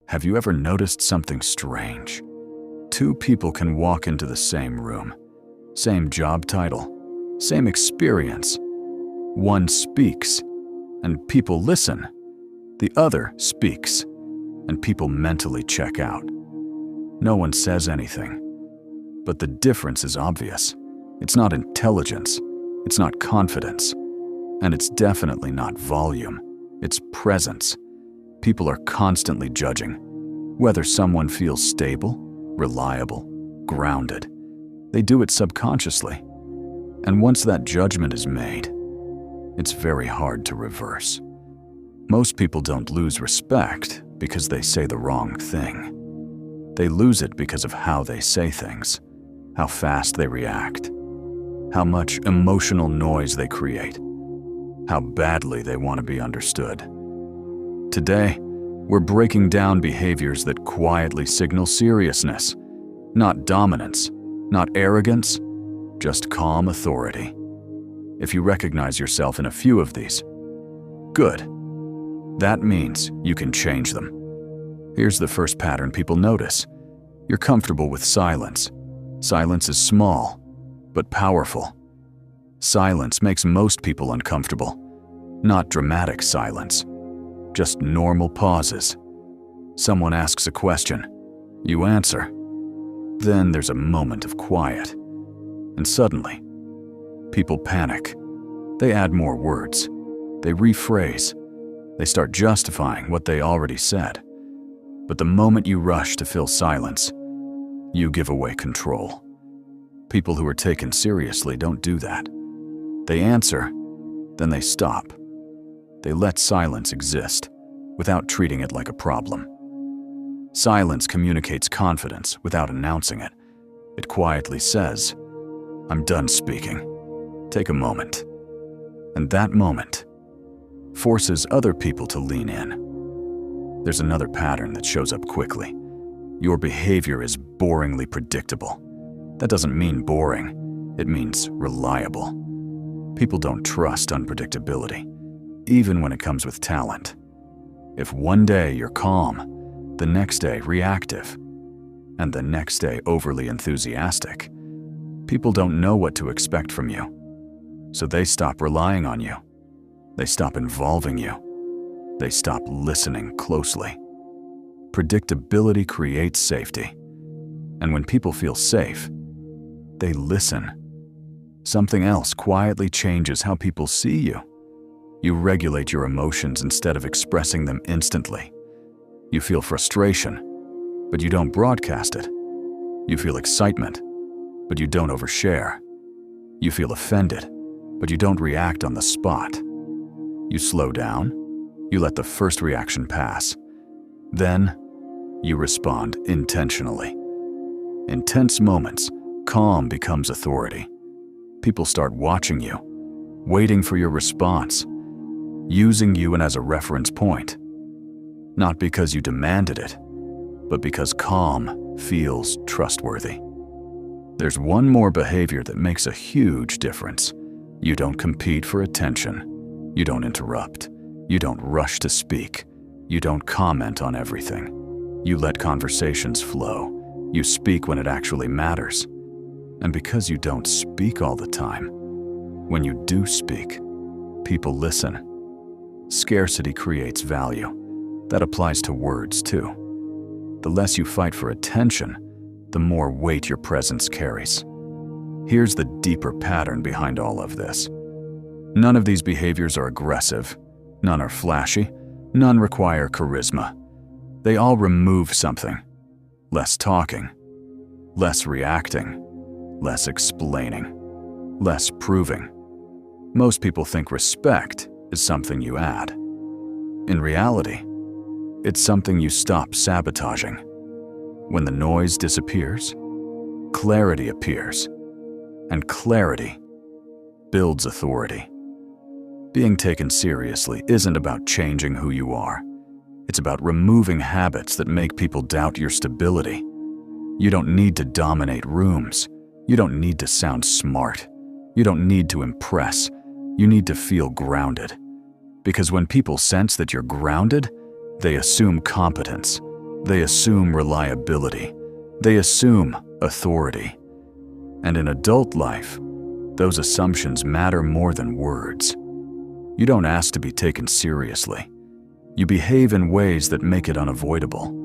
Have you ever noticed something strange? Two people can walk into the same room, same job title, same experience. One speaks, and people listen. The other speaks, and people mentally check out. No one says anything, but the difference is obvious. It's not intelligence, it's not confidence, and it's definitely not volume. It's presence. People are constantly judging whether someone feels stable, reliable, grounded. They do it subconsciously. And once that judgment is made, it's very hard to reverse. Most people don't lose respect because they say the wrong thing. They lose it because of how they say things, how fast they react, how much emotional noise they create, how badly they want to be understood. Today, we're breaking down behaviors that quietly signal seriousness, not dominance, not arrogance, just calm authority. If you recognize yourself in a few of these, good. That means you can change them. Here's the first pattern people notice. You're comfortable with silence. Silence is small, but powerful. Silence makes most people uncomfortable. Not dramatic silence, just normal pauses. Someone asks a question. You answer. Then there's a moment of quiet. And suddenly, people panic. They add more words. They rephrase. They start justifying what they already said. But the moment you rush to fill silence, you give away control. People who are taken seriously don't do that. They answer, then they stop. They let silence exist without treating it like a problem. Silence communicates confidence without announcing it. It quietly says, "I'm done speaking. Take a moment." And that moment forces other people to lean in. There's another pattern that shows up quickly. Your behavior is boringly predictable. That doesn't mean boring. It means reliable. People don't trust unpredictability, even when it comes with talent. If one day you're calm, the next day reactive, and the next day overly enthusiastic, people don't know what to expect from you. So they stop relying on you. They stop involving you. They stop listening closely. Predictability creates safety. And when people feel safe, they listen. Something else quietly changes how people see you. You regulate your emotions instead of expressing them instantly. You feel frustration, but you don't broadcast it. You feel excitement, but you don't overshare. You feel offended, but you don't react on the spot. You slow down. You let the first reaction pass. Then, you respond intentionally. In tense moments, calm becomes authority. People start watching you, waiting for your response, using you as a reference point. Not because you demanded it, but because calm feels trustworthy. There's one more behavior that makes a huge difference. You don't compete for attention. You don't interrupt. You don't rush to speak. You don't comment on everything. You let conversations flow. You speak when it actually matters. And because you don't speak all the time, when you do speak, people listen. Scarcity creates value. That applies to words too. The less you fight for attention, the more weight your presence carries. Here's the deeper pattern behind all of this. None of these behaviors are aggressive. None are flashy. None require charisma. They all remove something. Less talking, less reacting, less explaining, less proving. Most people think respect is something you add. In reality, it's something you stop sabotaging. When the noise disappears, clarity appears, and clarity builds authority. Being taken seriously isn't about changing who you are. It's about removing habits that make people doubt your stability. You don't need to dominate rooms. You don't need to sound smart. You don't need to impress. You need to feel grounded. Because when people sense that you're grounded, they assume competence. They assume reliability. They assume authority. And in adult life, those assumptions matter more than words. You don't ask to be taken seriously. You behave in ways that make it unavoidable.